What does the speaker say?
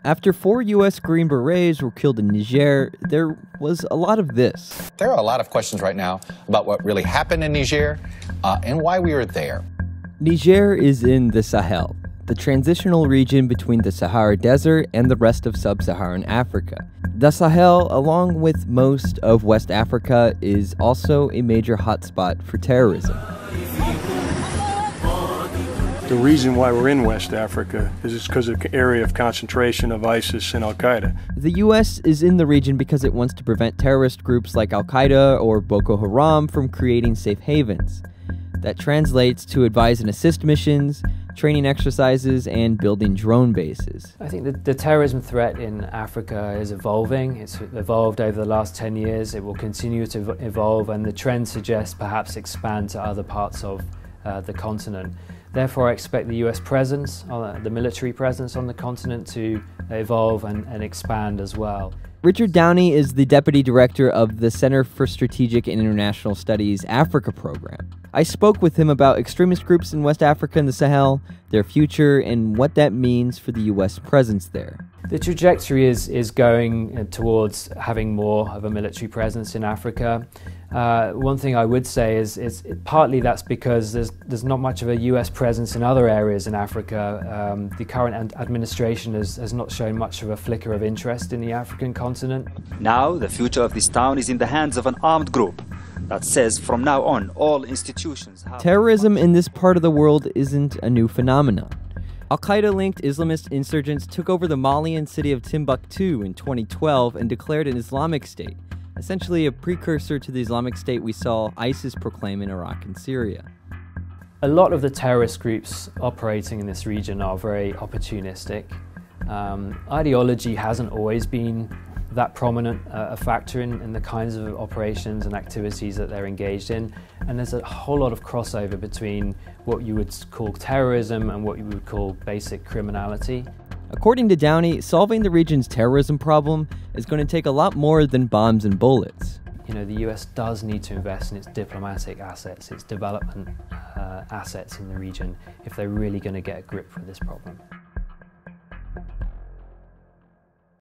After 4 U.S. Green Berets were killed in Niger, there was a lot of this. There are a lot of questions right now about what really happened in Niger and why we were there. Niger is in the Sahel, the transitional region between the Sahara Desert and the rest of sub-Saharan Africa. The Sahel, along with most of West Africa, is also a major hotspot for terrorism. The reason why we're in West Africa is it's because of the area of concentration of ISIS and Al-Qaeda. The U.S. is in the region because it wants to prevent terrorist groups like Al-Qaeda or Boko Haram from creating safe havens. That translates to advise and assist missions, training exercises, and building drone bases. I think the terrorism threat in Africa is evolving. It's evolved over the last 10 years. It will continue to evolve, and the trend suggests perhaps expand to other parts of the continent. Therefore, I expect the US presence, the military presence on the continent to evolve and expand as well. Richard Downey is the Deputy Director of the Center for Strategic and International Studies Africa program. I spoke with him about extremist groups in West Africa and the Sahel, their future, and what that means for the US presence there. The trajectory is going towards having more of a military presence in Africa. One thing I would say is partly that's because there's not much of a US presence in other areas in Africa. The current administration has not shown much of a flicker of interest in the African continent. Now the future of this town is in the hands of an armed group that says from now on all institutions have... Terrorism in this part of the world isn't a new phenomenon. Al-Qaeda-linked Islamist insurgents took over the Malian city of Timbuktu in 2012 and declared an Islamic State, essentially a precursor to the Islamic State we saw ISIS proclaim in Iraq and Syria. A lot of the terrorist groups operating in this region are very opportunistic. Ideology hasn't always been that prominent a factor in the kinds of operations and activities that they're engaged in, and there's a whole lot of crossover between what you would call terrorism and what you would call basic criminality. According to Downey, solving the region's terrorism problem is going to take a lot more than bombs and bullets. You know, the US does need to invest in its diplomatic assets, its development assets in the region, if they're really going to get a grip for this problem.